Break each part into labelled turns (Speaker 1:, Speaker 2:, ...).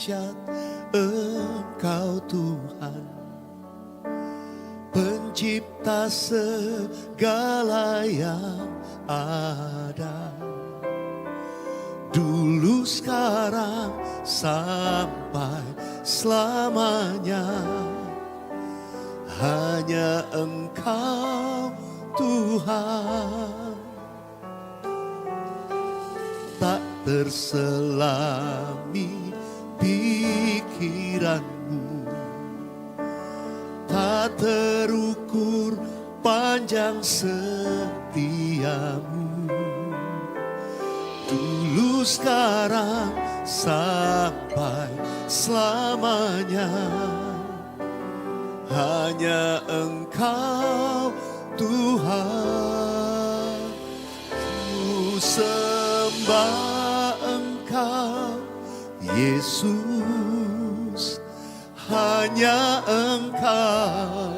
Speaker 1: dahsyat Engkau Tuhan, pencipta segala yang ada, dulu, sekarang, sampai selamanya. Hanya Engkau Tuhan, tak terselami pikiranmu, tak terukur panjang setiamu, dulu, sekarang, sampai selamanya. Hanya Engkau Tuhan, ku sembah Engkau Yesus, hanya Engkau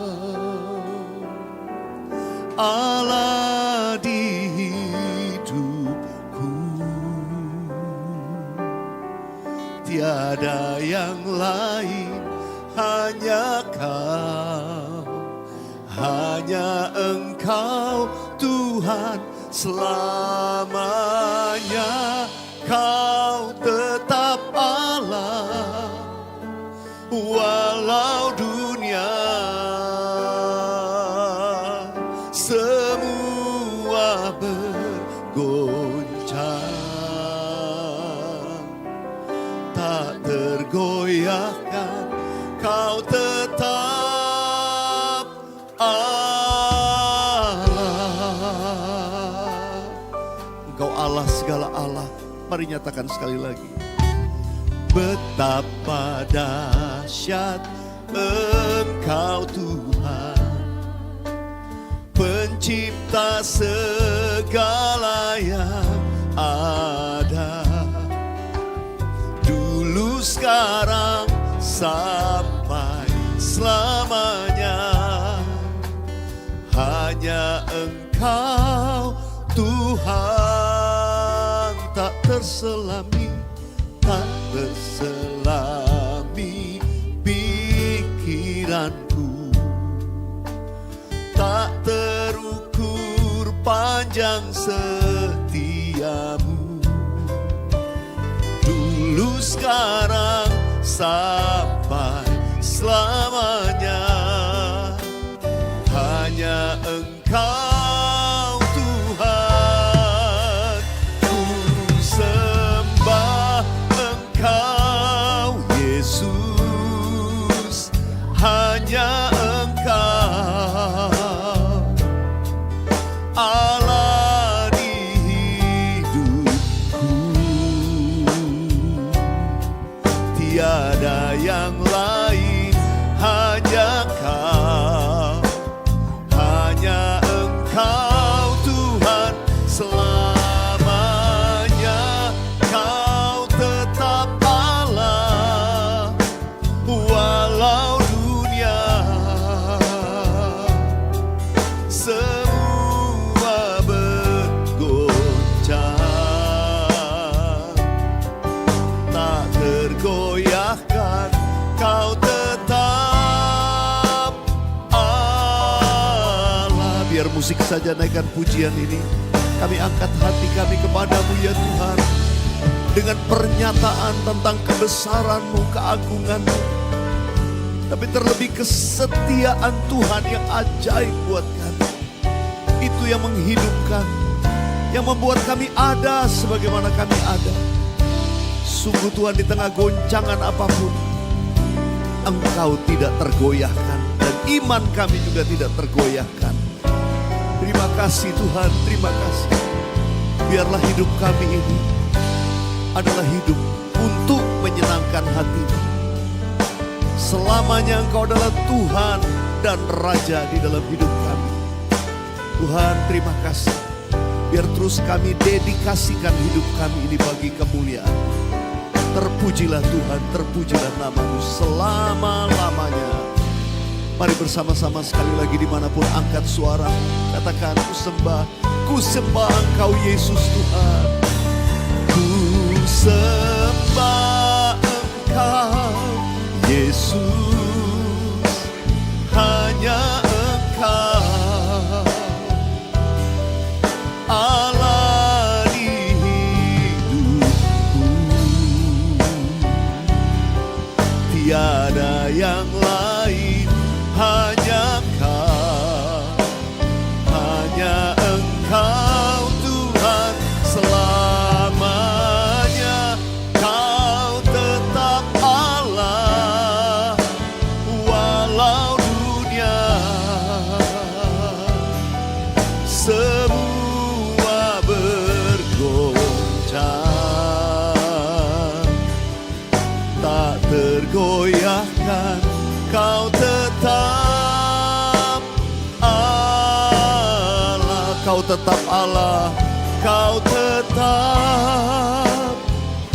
Speaker 1: Allah di hidupku, tiada yang lain, hanya Kau, hanya Engkau Tuhan selamanya. Kau tetap Allah, walau dunia semua bergoncang, tak tergoyahkan. Kau tetap Allah. Engkau Allah segala Allah. Mari nyatakan sekali lagi. Betapa dahsyat Engkau Tuhan, pencipta segala yang ada, dulu, sekarang, sampai selamanya. Hanya Engkau Tuhan, tak terselami, tak terselami pikiranku, tak terukur panjang setiamu, dulu, sekarang, sampai selamanya. Hanya Engkau Tuhan, ku sembah Engkau Yesus, hanya Engkau Allah di hidupku, tiada yang lain, hanya Kau, hanya Engkau Tuhan selamanya. Kau tetap Allah, walau dunia semua bergoncang, tak tergoyahkan. Kau tetap Allah. Biar musik saja naikkan pujian ini. Kami angkat hati kami kepadamu ya Tuhan, dengan pernyataan tentang kebesaran-Mu, keagungan-Mu, tapi terlebih kesetiaan Tuhan yang ajaib buat kami. Itu yang menghidupkan, yang membuat kami ada sebagaimana kami ada. Sungguh Tuhan, di tengah goncangan apapun, Engkau tidak tergoyahkan, dan iman kami juga tidak tergoyahkan. Terima kasih Tuhan, terima kasih. Biarlah hidup kami ini adalah hidup untuk menyenangkan hati-Mu. Selamanya Engkau adalah Tuhan dan Raja di dalam hidup kami. Tuhan, terima kasih. Biar terus kami dedikasikan hidup kami ini bagi kemuliaan. Terpujilah Tuhan, terpujilah nama-Mu selama-lamanya. Mari bersama-sama sekali lagi dimanapun angkat suara, katakan, ku sembah Engkau Yesus Tuhan. Ku sembah Engkau tiada yang lain, hanya Kau, hanya Engkau Tuhan selamanya. Kau tetap Allah walau dunia semua bergoncang, tak tergoyahkan. Kau tetap Allah, Kau tetap Allah, Kau tetap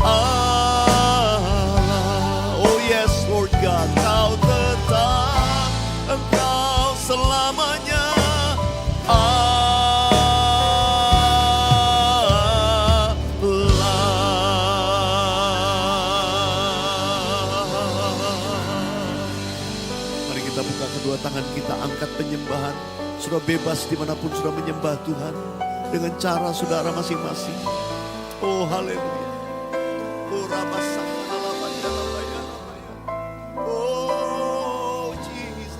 Speaker 1: Allah. Oh yes Lord God, Kau tetap, Engkau selamanya Allah. Mari kita buka kedua tangan kita, angkat penyembahan. Sudah bebas dimanapun sudah menyembah Tuhan dengan cara saudara masing-masing. Oh haleluya. Oh ramasakalalabaya. Oh Jesus.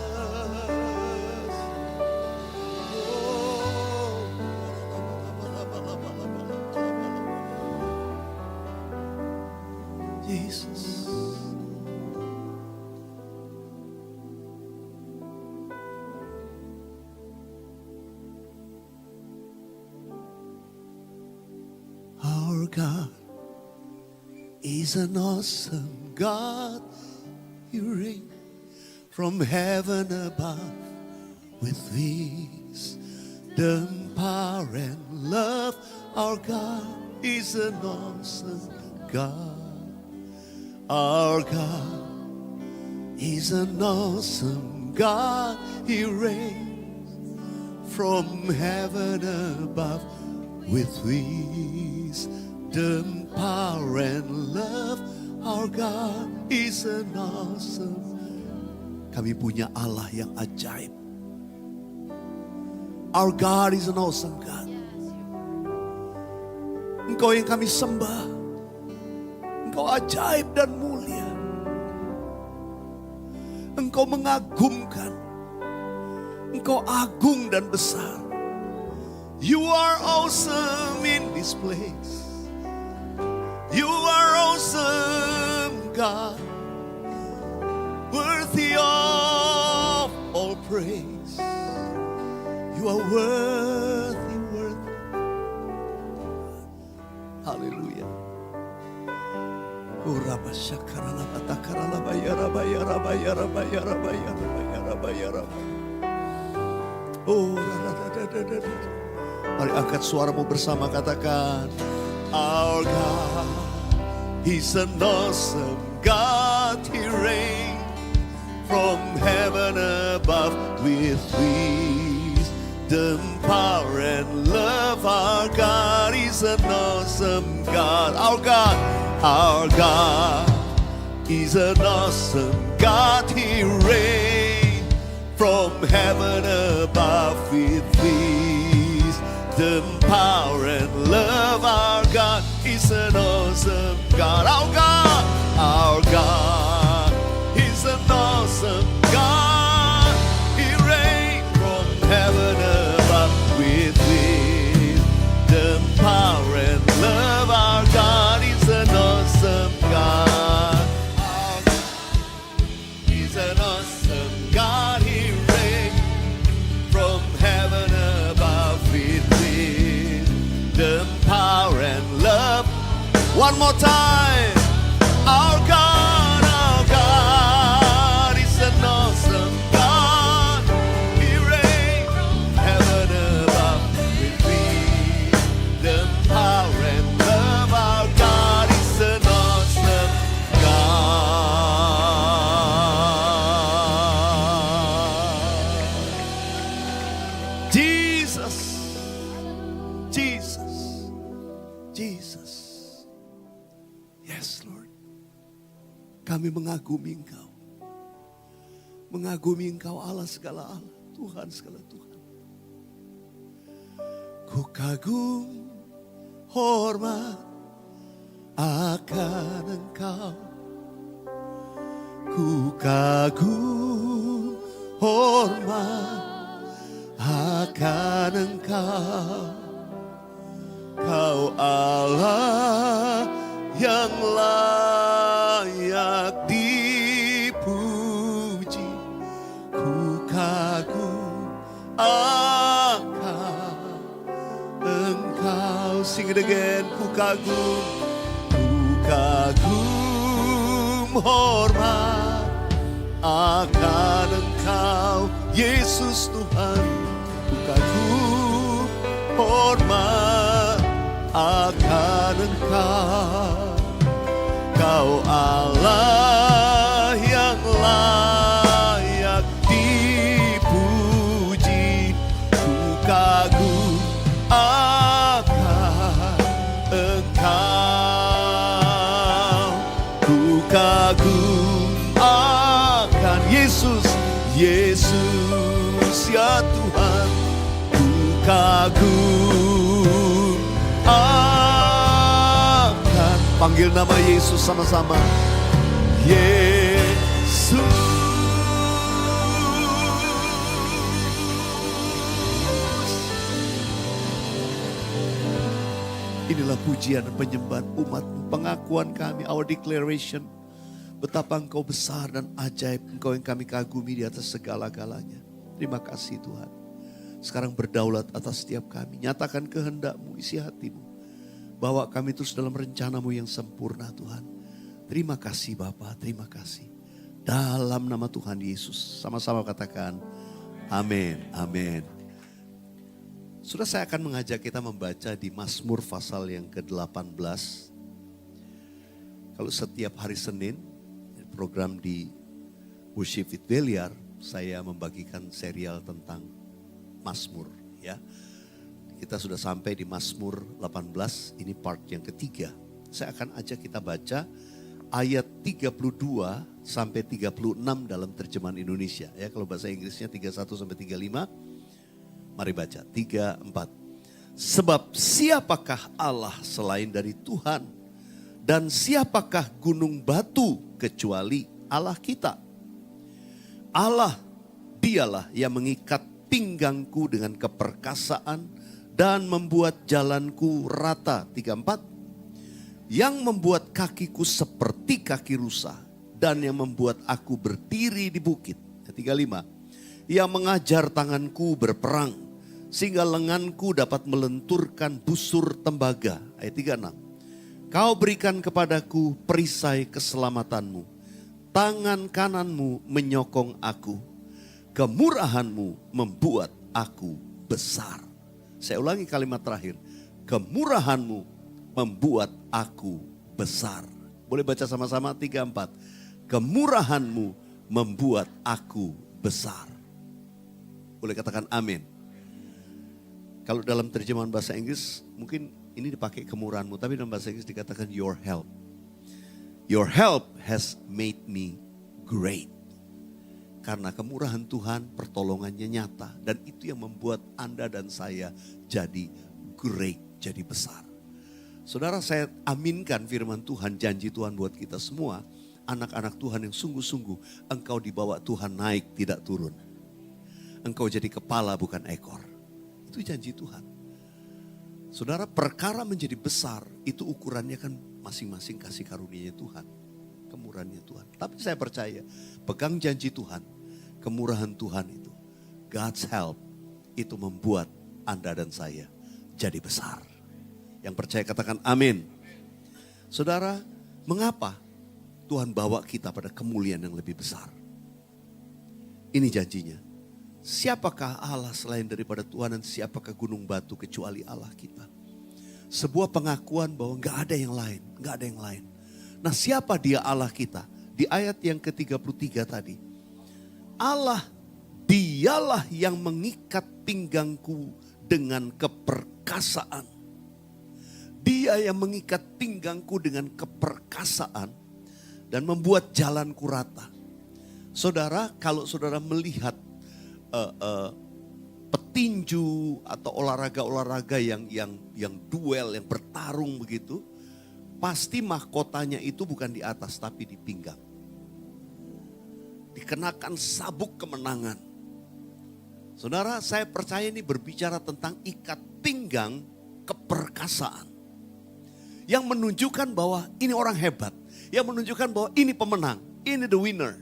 Speaker 1: Oh Jesus. Our God is an awesome God. You reign from heaven above with wisdom, power, and love. Our God is an awesome God. Our God is an awesome God. He reigns from heaven above with wisdom, power, and love. Our God is an awesome. Kami punya Allah yang ajaib. Our God is an awesome God. Engkau yang kami sembah. Engkau ajaib dan mulia. Engkau mengagumkan. Engkau agung dan besar. You are awesome in this place. You are awesome, God, worthy of all praise. You are worthy, worthy. Hallelujah. Oh, mari angkat suaramu bersama, katakan, Our God, He's an awesome God. He reigns from heaven above with wisdom, power, and love. Our God is an awesome God. Our God is an awesome God. He reigns from heaven above with wisdom, power, and love. Our God is an awesome God. Our God is an awesome God. He reigns from heaven above with wisdom, power, and love. Our God is an awesome God. Our God is an awesome God. He reigns from heaven above with wisdom, power, and love. One more time. Our God is an awesome God. He reigns from heaven above with wisdom, power, and love. Our God is an awesome God. Jesus, Jesus, Jesus. Yes, Lord. Kami mengagumi Engkau. Mengagumi Engkau, Allah segala Allah, Tuhan segala Tuhan. Ku kagum, hormat akan Engkau. Ku kagum hormat akan Engkau, Kau Allah yang layak dipuji. Ku kagum akan Engkau. Sing it again. Ku kagum hormat akan Engkau, Yesus Tuhan. Ku kagum hormat akan Engkau, Kau Allah yang layak dipuji. Ku kagum akan Engkau, ku kagum akan Yesus, Yesus ya Tuhan. Ku kagum akan, panggil nama Yesus sama-sama. Yesus. Inilah pujian dan penyembahan umat-Mu, pengakuan kami, our declaration. Betapa Engkau besar dan ajaib, Engkau yang kami kagumi di atas segala-galanya. Terima kasih Tuhan. Sekarang berdaulat atas setiap kami. Nyatakan kehendak-Mu, isi hati-Mu. Bawa kami terus dalam rencana-Mu yang sempurna Tuhan. Terima kasih Bapa, terima kasih. Dalam nama Tuhan Yesus. Sama-sama katakan amin, amin. Sudah saya akan mengajak kita membaca di Mazmur pasal yang ke-18. Kalau setiap hari Senin, program di Worship with Beliar, saya membagikan serial tentang Mazmur. Ya. Kita sudah sampai di Mazmur 18, ini part yang ketiga. Saya akan ajak kita baca ayat 32 sampai 36 dalam terjemahan Indonesia. Ya, kalau bahasa Inggrisnya 31 sampai 35. Mari baca, 3, 4. Sebab siapakah Allah selain dari Tuhan? Dan siapakah gunung batu kecuali Allah kita? Allah, dialah yang mengikat pinggangku dengan keperkasaan dan membuat jalanku rata. 3, 4. Yang membuat kakiku seperti kaki rusa dan yang membuat aku berdiri di bukit. 3, 5. Yang mengajar tanganku berperang, sehingga lenganku dapat melenturkan busur tembaga. Ayat 36. Kau berikan kepadaku perisai keselamatanmu. Tangan kananmu menyokong aku. Kemurahanmu membuat aku besar. Saya ulangi kalimat terakhir. Kemurahanmu membuat aku besar. Boleh baca sama-sama 3, 4. Kemurahanmu membuat aku besar. Boleh katakan amin. Kalau dalam terjemahan bahasa Inggris mungkin ini dipakai kemurahanmu, tapi dalam bahasa Inggris dikatakan your help. Your help has made me great. Karena kemurahan Tuhan, pertolongannya nyata. Dan itu yang membuat Anda dan saya jadi great, jadi besar. Saudara, saya aminkan firman Tuhan, janji Tuhan buat kita semua. Anak-anak Tuhan yang sungguh-sungguh, engkau dibawa Tuhan naik, tidak turun. Engkau jadi kepala bukan ekor. Itu janji Tuhan. Saudara, perkara menjadi besar itu ukurannya kan masing-masing kasih karunia Tuhan. Kemurahannya Tuhan. Tapi saya percaya, pegang janji Tuhan, kemurahan Tuhan itu, God's help, itu membuat Anda dan saya jadi besar. Yang percaya katakan amin. Saudara, mengapa Tuhan bawa kita pada kemuliaan yang lebih besar? Ini janjinya. Siapakah Allah selain daripada Tuhan, dan siapakah gunung batu kecuali Allah kita? Sebuah pengakuan bahwa gak ada yang lain, gak ada yang lain. Nah, siapa dia Allah kita? Di ayat yang ke-33 tadi. Allah, dialah yang mengikat pinggangku dengan keperkasaan. Dia yang mengikat pinggangku dengan keperkasaan dan membuat jalanku rata. Saudara, kalau saudara melihat petinju atau olahraga-olahraga yang duel, yang bertarung begitu, pasti mahkotanya itu bukan di atas tapi di pinggang. dikenakan sabuk kemenangan. Saudara, saya percaya ini berbicara tentang ikat pinggang keperkasaan. Yang menunjukkan bahwa ini orang hebat. Yang menunjukkan bahwa ini pemenang, ini the winner.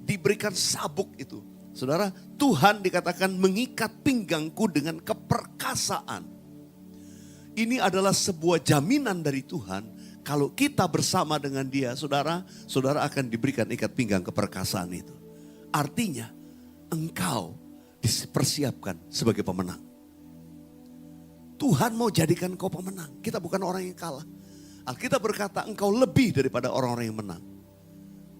Speaker 1: Diberikan sabuk itu. Saudara, Tuhan dikatakan mengikat pinggangku dengan keperkasaan. Ini adalah sebuah jaminan dari Tuhan. Kalau kita bersama dengan Dia, saudara akan diberikan ikat pinggang keperkasaan itu. Artinya, engkau dipersiapkan sebagai pemenang. Tuhan mau jadikan kau pemenang. Kita bukan orang yang kalah. Alkitab berkata engkau lebih daripada orang-orang yang menang.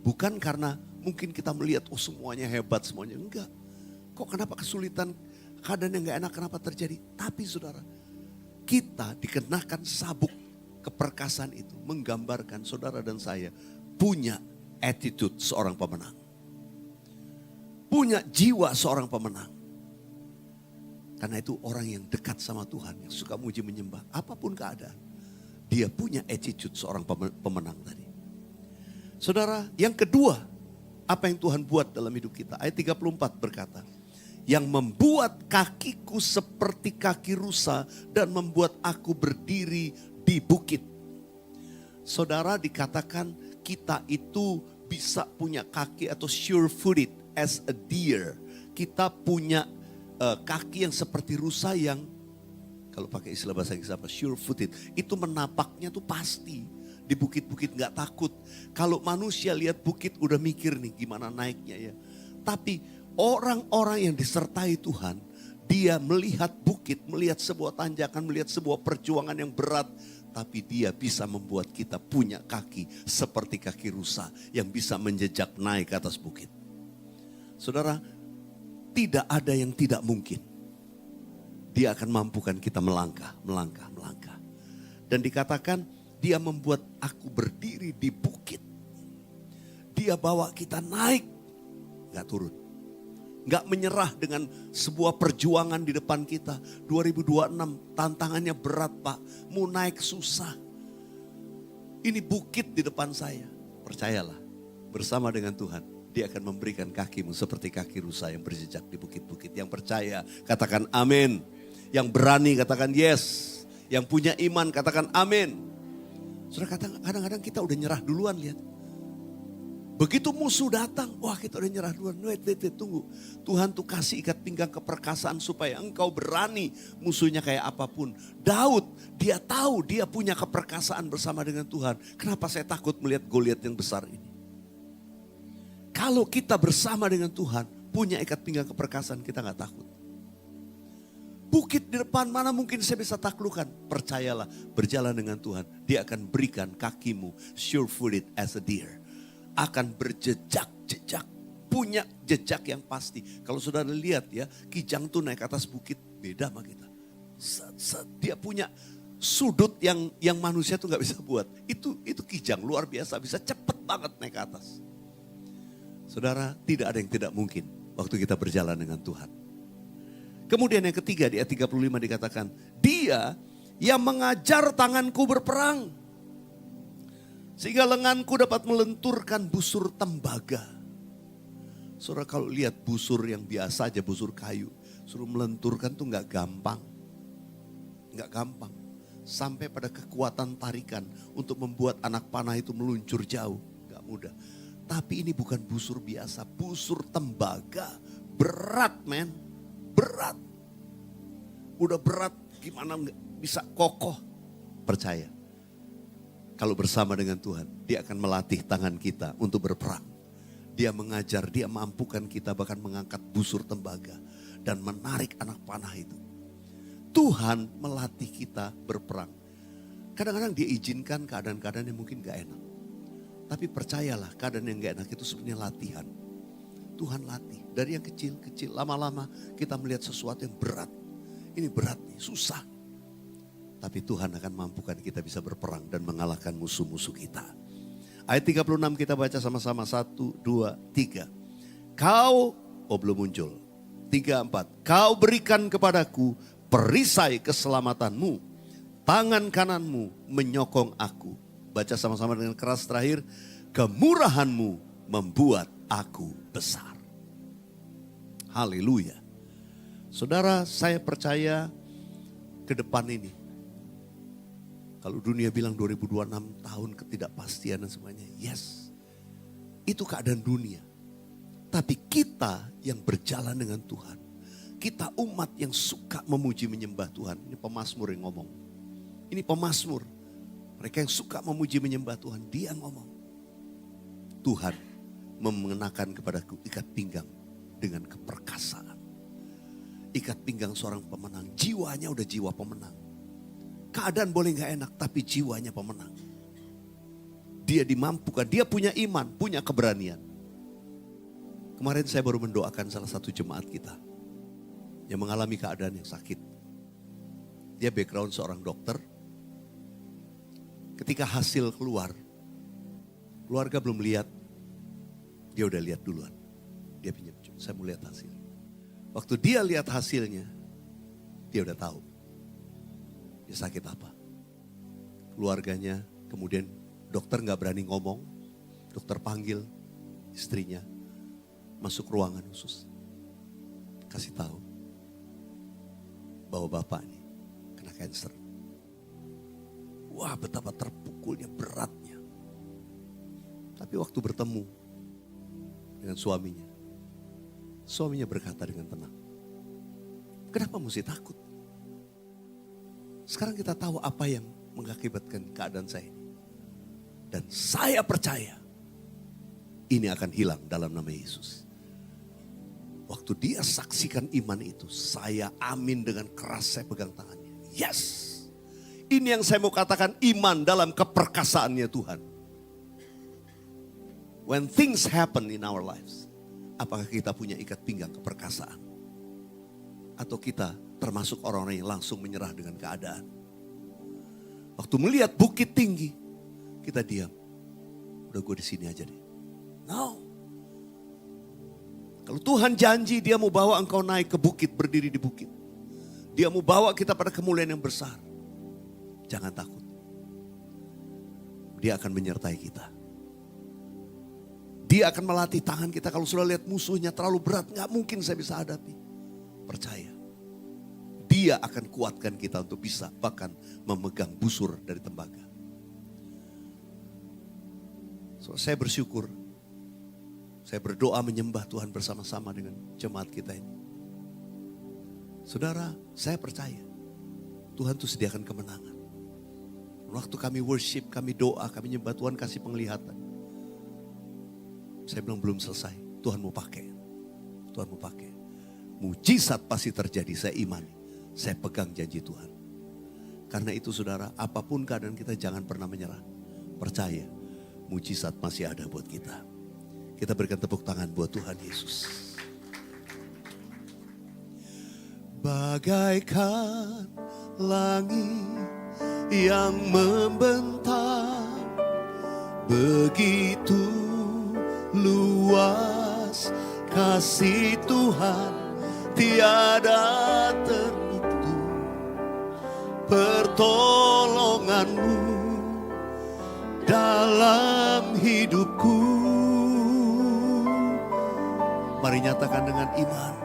Speaker 1: Bukan karena mungkin kita melihat semuanya hebat semuanya. Enggak. Kok kenapa kesulitan, keadaan yang gak enak kenapa terjadi. Tapi saudara, kita dikenakan sabuk keperkasaan itu. Menggambarkan saudara dan saya punya attitude seorang pemenang. Punya jiwa seorang pemenang. Karena itu orang yang dekat sama Tuhan, yang suka muji menyembah, apapun keadaan. Dia punya attitude seorang pemenang tadi. Saudara, yang kedua, apa yang Tuhan buat dalam hidup kita. Ayat 34 berkata, yang membuat kakiku seperti kaki rusa dan membuat aku berdiri di bukit. Saudara, dikatakan kita itu bisa punya kaki atau sure-footed as a deer. Kita punya kaki yang seperti rusa yang, kalau pakai istilah bahasa Inggris apa, sure-footed. Itu menapaknya tuh pasti. Di bukit-bukit gak takut. Kalau manusia lihat bukit udah mikir nih gimana naiknya ya. Tapi orang-orang yang disertai Tuhan, dia melihat bukit, melihat sebuah tanjakan, melihat sebuah perjuangan yang berat. Tapi dia bisa membuat kita punya kaki seperti kaki rusa yang bisa menjejak naik ke atas bukit. Saudara, tidak ada yang tidak mungkin. Dia akan mampukan kita melangkah. Dan dikatakan dia membuat aku berdiri di bukit. Dia bawa kita naik, gak turun. Gak menyerah dengan sebuah perjuangan di depan kita. 2026 tantangannya berat Pak, mau naik susah. Ini bukit di depan saya. Percayalah, bersama dengan Tuhan. Dia akan memberikan kakimu seperti kaki rusa yang berjejak di bukit-bukit. Yang percaya katakan amin. Yang berani katakan yes. Yang punya iman katakan amin. Saudara, kadang-kadang kita udah nyerah duluan, lihat. Begitu musuh datang, wah kita udah nyerah duluan. Wait, tunggu. Tuhan tuh kasih ikat pinggang keperkasaan supaya engkau berani musuhnya kayak apapun. Daud, dia tahu dia punya keperkasaan bersama dengan Tuhan. Kenapa saya takut melihat Goliat yang besar ini? Kalau kita bersama dengan Tuhan, punya ikat pinggang keperkasaan, kita gak takut. Bukit di depan mana mungkin saya bisa taklukkan. Percayalah, berjalan dengan Tuhan. Dia akan berikan kakimu sure-footed as a deer. Akan berjejak-jejak. Punya jejak yang pasti. Kalau saudara lihat ya, Kijang tuh naik atas bukit beda sama kita. Dia punya sudut yang manusia tuh gak bisa buat. Itu Kijang luar biasa, bisa cepet banget naik ke atas. Saudara, tidak ada yang tidak mungkin waktu kita berjalan dengan Tuhan. Kemudian yang ketiga di ayat 35 dikatakan, dia yang mengajar tanganku berperang. Sehingga lenganku dapat melenturkan busur tembaga. Saudara, kalau lihat busur yang biasa aja, busur kayu. Suruh melenturkan tuh gak gampang. Gak gampang. Sampai pada kekuatan tarikan untuk membuat anak panah itu meluncur jauh. Gak mudah. Tapi ini bukan busur biasa, busur tembaga. Berat men, berat. Udah berat, gimana bisa kokoh? Percaya. Kalau bersama dengan Tuhan, dia akan melatih tangan kita untuk berperang. Dia mengajar, dia mampukan kita bahkan mengangkat busur tembaga. Dan menarik anak panah itu. Tuhan melatih kita berperang. Kadang-kadang dia izinkan keadaan-keadaan yang mungkin gak enak. Tapi percayalah, keadaan yang gak enak itu sebenarnya latihan. Tuhan latih. Dari yang kecil-kecil, lama-lama kita melihat sesuatu yang berat. Ini berat nih, susah. Tapi Tuhan akan mampukan kita bisa berperang dan mengalahkan musuh-musuh kita. Ayat 36 kita baca sama-sama. 1, 2, 3. Kau, belum muncul. 3, 4. Kau berikan kepadaku perisai keselamatanmu. Tangan kananmu menyokong aku. Baca sama-sama dengan keras terakhir. Kemurahanmu membuat aku besar. Haleluya. Saudara, saya percaya ke depan ini, kalau dunia bilang 2026 tahun ketidakpastian dan semuanya, yes, itu keadaan dunia. Tapi kita yang berjalan dengan Tuhan, kita umat yang suka memuji menyembah Tuhan. Ini pemazmur yang ngomong. Ini pemazmur. Mereka yang suka memuji menyembah Tuhan, dia ngomong. Tuhan mengenakan kepadaku ikat pinggang dengan keperkasaan. Ikat pinggang seorang pemenang, jiwanya udah jiwa pemenang. Keadaan boleh gak enak, tapi jiwanya pemenang. Dia dimampukan, dia punya iman, punya keberanian. Kemarin saya baru mendoakan salah satu jemaat kita yang mengalami keadaan yang sakit. Dia background seorang dokter. Ketika hasil keluar, keluarga belum lihat, dia udah lihat duluan. Dia pinjam, saya mau lihat hasil. Waktu dia lihat hasilnya, dia udah tahu dia sakit apa. Keluarganya, kemudian dokter gak berani ngomong. Dokter panggil istrinya, masuk ruangan khusus. Kasih tahu bahwa bapak ini kena kanker. Wah, betapa terpukulnya, beratnya. Tapi waktu bertemu dengan suaminya berkata dengan tenang, kenapa mesti takut? Sekarang kita tahu apa yang mengakibatkan keadaan saya ini. Dan saya percaya ini akan hilang dalam nama Yesus. Waktu dia saksikan iman itu, saya amin dengan keras, saya pegang tangannya. Yes, ini yang saya mau katakan, iman dalam keperkasaannya Tuhan. When things happen in our lives, apakah kita punya ikat pinggang keperkasaan? Atau kita termasuk orang-orang yang langsung menyerah dengan keadaan? Waktu melihat bukit tinggi, kita diam. Udah, gue di sini aja deh. No. Kalau Tuhan janji dia mau bawa engkau naik ke bukit, berdiri di bukit. Dia mau bawa kita pada kemuliaan yang besar. Jangan takut. Dia akan menyertai kita. Dia akan melatih tangan kita. Kalau sudah lihat musuhnya terlalu berat, gak mungkin saya bisa hadapi. Percaya. Dia akan kuatkan kita untuk bisa bahkan memegang busur dari tembaga. So, saya bersyukur. Saya berdoa menyembah Tuhan bersama-sama dengan jemaat kita ini. Saudara, saya percaya Tuhan tuh sediakan kemenangan. Waktu kami worship, kami doa, kami nyembah, Tuhan kasih penglihatan. Saya bilang belum selesai, Tuhan mau pakai. Tuhan mau pakai. Mujizat pasti terjadi, saya imani. Saya pegang janji Tuhan. Karena itu saudara, apapun keadaan kita jangan pernah menyerah. Percaya, mujizat masih ada buat kita. Kita berikan tepuk tangan buat Tuhan Yesus. Bagaikan langit yang membentang, begitu luas kasih Tuhan, tiada terhitung pertolonganmu dalam hidupku. Mari nyatakan dengan iman.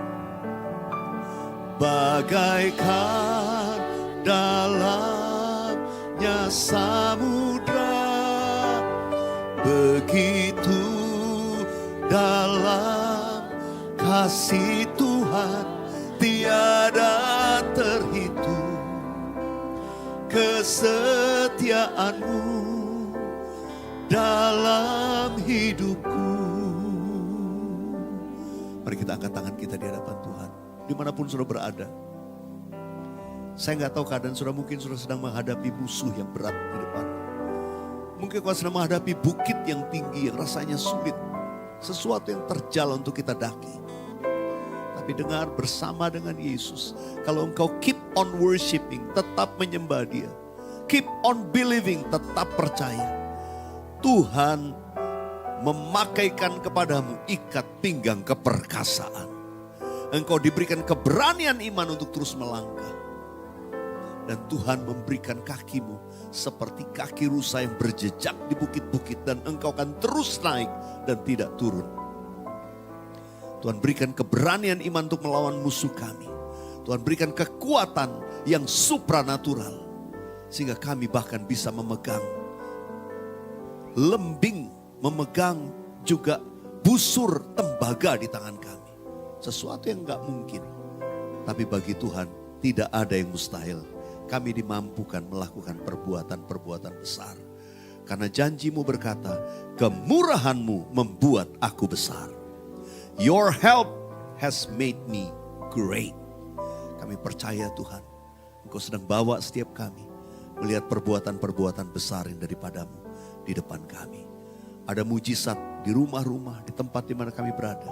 Speaker 1: Bagaikan dalamnya samudra, begitu dalam kasih Tuhan, tiada terhitung kesetiaanmu dalam hidupku. Mari kita angkat tangan kita di hadapan Tuhan. Dimanapun sudah berada. Saya gak tahu keadaan sudah, mungkin sudah sedang menghadapi musuh yang berat di depan. Mungkin kau sedang menghadapi bukit yang tinggi, yang rasanya sulit. Sesuatu yang terjal untuk kita daki. Tapi dengar, bersama dengan Yesus, kalau engkau keep on worshiping, tetap menyembah Dia. Keep on believing, tetap percaya. Tuhan memakaikan kepadamu ikat pinggang keperkasaan. Engkau diberikan keberanian iman untuk terus melangkah. Dan Tuhan memberikan kakimu seperti kaki rusa yang berjejak di bukit-bukit. Dan engkau akan terus naik dan tidak turun. Tuhan berikan keberanian iman untuk melawan musuh kami. Tuhan berikan kekuatan yang supranatural. Sehingga kami bahkan bisa memegang lembing, memegang juga busur tembaga di tangan kami. Sesuatu yang gak mungkin. Tapi bagi Tuhan tidak ada yang mustahil. Kami dimampukan melakukan perbuatan-perbuatan besar. Karena janjimu berkata, kemurahanmu membuat aku besar. Your help has made me great. Kami percaya Tuhan, Engkau sedang bawa setiap kami melihat perbuatan-perbuatan besar yang daripadamu di depan kami. Ada mujizat di rumah-rumah, di tempat di mana kami berada.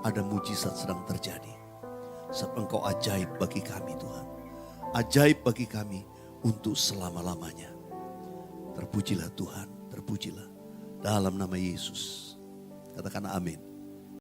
Speaker 1: Ada mujizat sedang terjadi. Sebab Engkau ajaib bagi kami Tuhan. Ajaib bagi kami untuk selama-lamanya. Terpujilah Tuhan, terpujilah. Dalam nama Yesus. Katakan amin.